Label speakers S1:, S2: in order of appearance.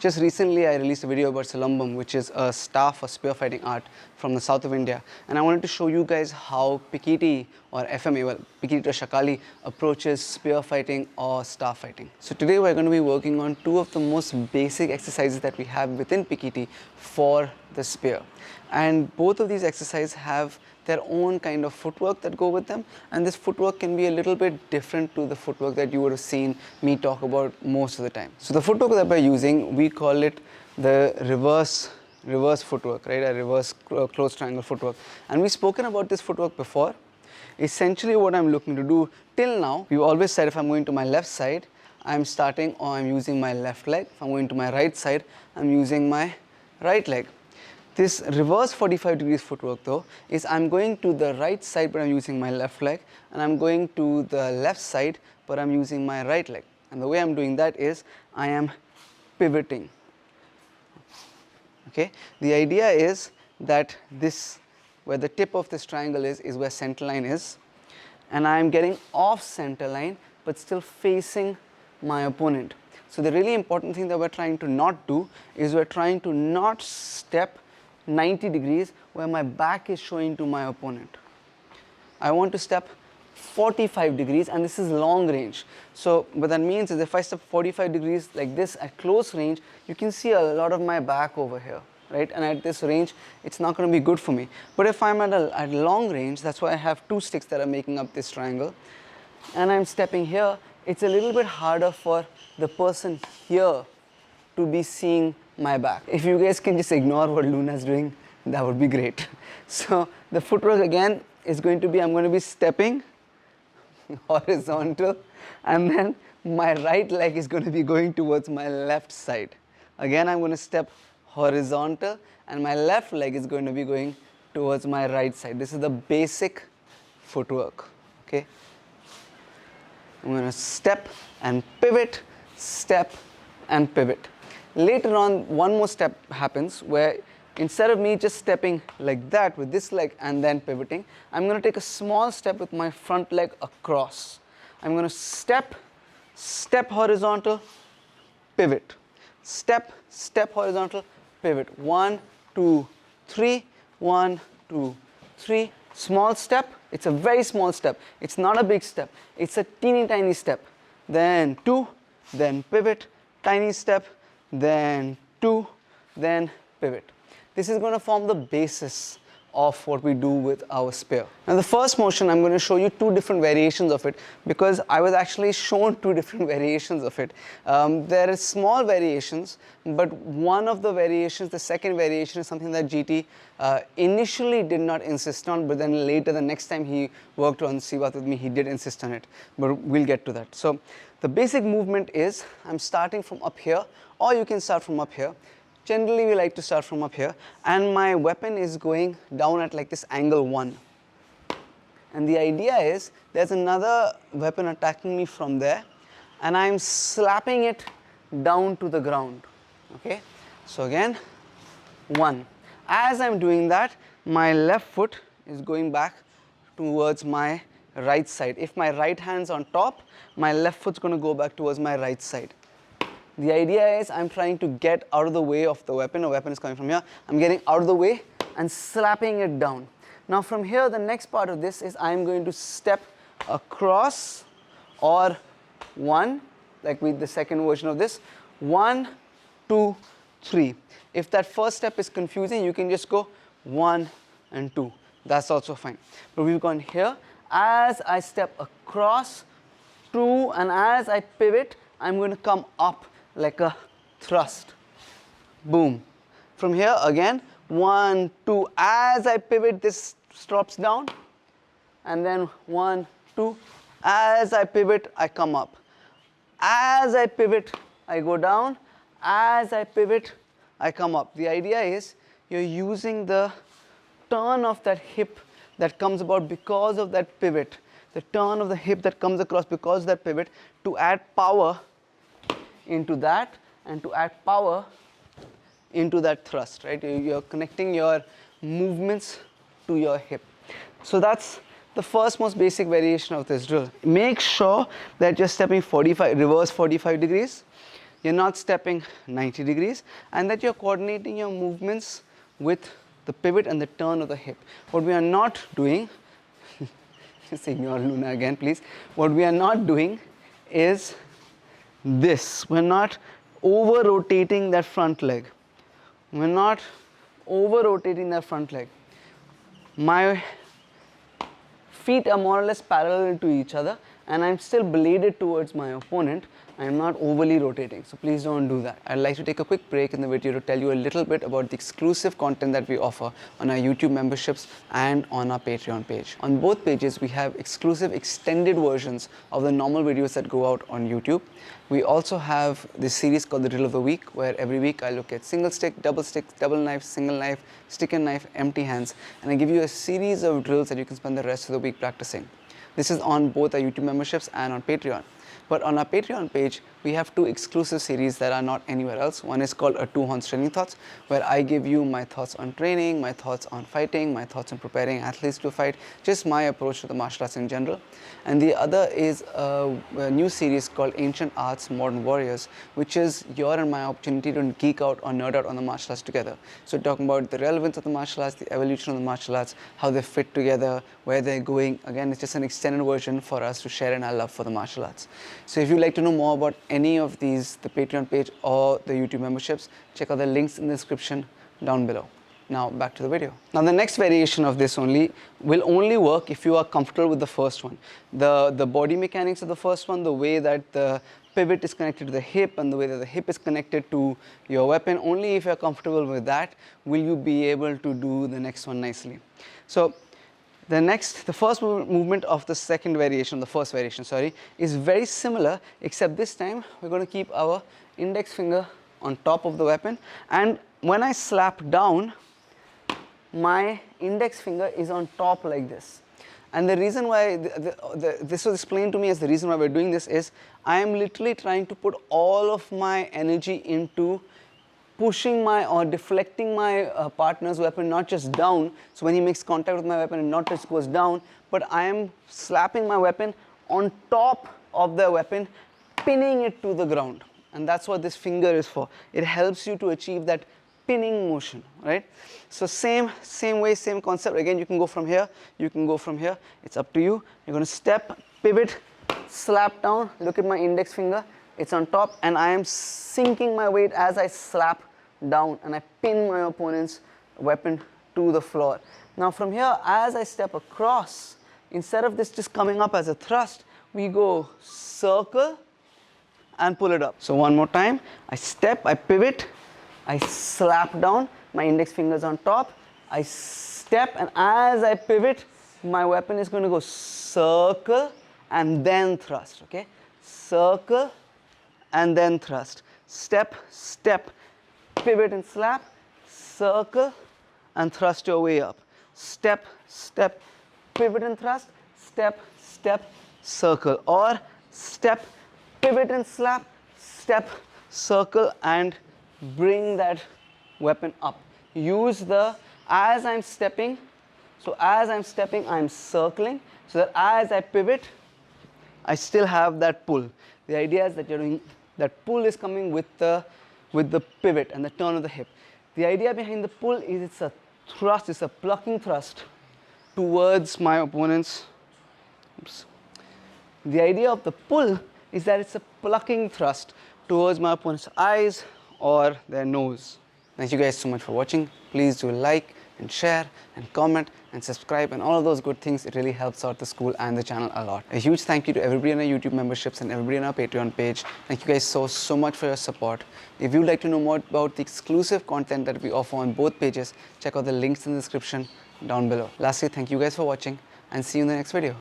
S1: Just recently I released a video about Silambam, which is a staff or spear fighting art from the south of India, and I wanted to show you guys how Pekiti or FMA, well, Pekiti Tirsia Kali approaches spear fighting or staff fighting. So today we're going to be working on two of the most basic exercises that we have within Pekiti for the spear, and both of these exercises have their own kind of footwork that go with them, and this footwork can be a little bit different to the footwork that you would have seen me talk about most of the time. So the footwork that we're using, we call it the reverse footwork, right? A reverse close triangle footwork, and we've spoken about this footwork before. Essentially what I'm looking to do till now, we've always said if I'm going to my left side, I'm starting or I'm using my left leg. If I'm going to my right side, I'm using my right leg. This reverse 45 degrees footwork though is I'm going to the right side but I'm using my left leg, and I'm going to the left side but I'm using my right leg. And the way I'm doing that is I am pivoting. Okay, the idea is that this, where the tip of this triangle is where center line is, and I am getting off center line but still facing my opponent. So the really important thing that we're trying to not do is we're trying to not step 90 degrees where my back is showing to my opponent. I want to step 45 degrees, and this is long range. So what that means is if I step 45 degrees like this at close range, you can see a lot of my back over here, right? And at this range, it's not going to be good for me. But if I'm at long range, that's why I have two sticks that are making up this triangle, and I'm stepping here, it's a little bit harder for the person here to be seeing my back. If you guys can just ignore what Luna's doing, that would be great. So the footwork again is going to be, I'm going to be stepping horizontal, and then my right leg is going to be going towards my left side. Again, I'm going to step horizontal and my left leg is going to be going towards my right side. This is the basic footwork. Okay, I'm going to step and pivot, step and pivot. Later on, one more step happens where instead of me just stepping like that with this leg and then pivoting, I'm going to take a small step with my front leg across. I'm going to step, step horizontal, pivot, step, step horizontal, pivot. 1, 2, 3, 1, 2, 3. Small step, it's a very small step. It's not a big step. It's a teeny tiny step. Then 2, then pivot, tiny step, then 2, then pivot. This is going to form the basis of what we do with our spear. Now the first motion, I'm going to show you two different variations of it because I was actually shown two different variations of it. There are small variations, but one of the variations, the second variation, is something that GT initially did not insist on, but then later the next time he worked on Sibat with me, he did insist on it, but we'll get to that. So the basic movement is I'm starting from up here, or you can start from up here. Generally we like to start from up here, and my weapon is going down at like this angle 1. And the idea is there's another weapon attacking me from there, and I'm slapping it down to the ground. Okay, so again 1. As I'm doing that, my left foot is going back towards my right side. If my right hand's on top, my left foot's going to go back towards my right side. The idea is I'm trying to get out of the way of the weapon. A weapon is coming from here. I'm getting out of the way and slapping it down. Now from here, the next part of this is I'm going to step across, or 1, like with the second version of this. 1, 2, 3. If that first step is confusing, you can just go 1 and 2. That's also fine. But we've gone here. As I step across, 2, and as I pivot, I'm going to come up like a thrust. Boom. From here again, 1, 2. As I pivot, this drops down, and then 1, 2. As I pivot, I come up. As I pivot, I go down. As I pivot, I come up. The idea is you're using the turn of that hip that comes about because of that pivot, the turn of the hip that comes across because of that pivot, to add power into that and to add power into that thrust, right? You're connecting your movements to your hip. So that's the first most basic variation of this drill. Make sure that you're stepping reverse 45 degrees. you're not stepping 90 degrees, and that you're coordinating your movements with the pivot and the turn of the hip. What we are not doing, just ignore Luna again please, what we are not doing is this. We're not over rotating that front leg. We're not over rotating that front leg. My feet are more or less parallel to each other, and I'm still bladed towards my opponent. I'm not overly rotating, so please don't do that. I'd like to take a quick break in the video to tell you a little bit about the exclusive content that we offer on our YouTube memberships and on our Patreon page. On both pages, we have exclusive extended versions of the normal videos that go out on YouTube. We also have this series called the Drill of the Week, where every week I look at single stick, double knife, single knife, stick and knife, empty hands, and I give you a series of drills that you can spend the rest of the week practicing. This is on both our YouTube memberships and on Patreon. But on our Patreon page, we have two exclusive series that are not anywhere else. One is called a 2 Horns Training Thoughts, where I give you my thoughts on training, my thoughts on fighting, my thoughts on preparing athletes to fight, just my approach to the martial arts in general. And the other is a new series called Ancient Arts, Modern Warriors, which is your and my opportunity to geek out or nerd out on the martial arts together. So talking about the relevance of the martial arts, the evolution of the martial arts, how they fit together, where they're going. Again, it's just an extended version for us to share in our love for the martial arts. So if you'd like to know more about any of these, the Patreon page or the YouTube memberships, check out the links in the description down below. Now back to the video. Now the next variation of this will only work if you are comfortable with the first one. The body mechanics of the first one, the way that the pivot is connected to the hip and the way that the hip is connected to your weapon, only if you're comfortable with that will you be able to do the next one nicely. So the first movement of the first variation, is very similar, except this time we're going to keep our index finger on top of the weapon, and when I slap down, my index finger is on top like this. And the reason why this was explained to me as the reason why we're doing this is I am literally trying to put all of my energy into pushing or deflecting my partner's weapon, not just down, so when he makes contact with my weapon and not just goes down, but I am slapping my weapon on top of the weapon, pinning it to the ground. And that's what this finger is for. It helps you to achieve that pinning motion, right? So same way, same concept. Again, you can go from here, you can go from here. It's up to you. You're going to step, pivot, slap down. Look at my index finger. It's on top, and I am sinking my weight as I slap down and I pin my opponent's weapon to the floor. Now from here, as I step across, instead of this just coming up as a thrust, we go circle and pull it up. So one more time, I step, I pivot, I slap down, my index finger's on top, I step, and as I pivot, my weapon is going to go circle and then thrust, okay? Circle and then thrust. Step, step, pivot and slap, circle and thrust your way up. Step, step, pivot and thrust, step, step, circle. Or step, pivot and slap, step, circle and bring that weapon up. Use as I'm stepping, I'm circling, so that as I pivot, I still have that pull. The idea is that that pull is coming with the pivot and the turn of the hip. The idea behind the pull is it's a thrust, it's a plucking thrust towards my opponent's. Oops. The idea of the pull is that it's a plucking thrust towards my opponent's eyes or their nose. Thank you guys so much for watching. Please do like and share and comment and subscribe and all of those good things. It really helps out the school and the channel a lot. A huge thank you to everybody on our YouTube memberships and everybody on our Patreon page. Thank you guys so much for your support. If you'd like to know more about the exclusive content that we offer on both pages, check out the links in the description down below. Lastly, thank you guys for watching and see you in the next video.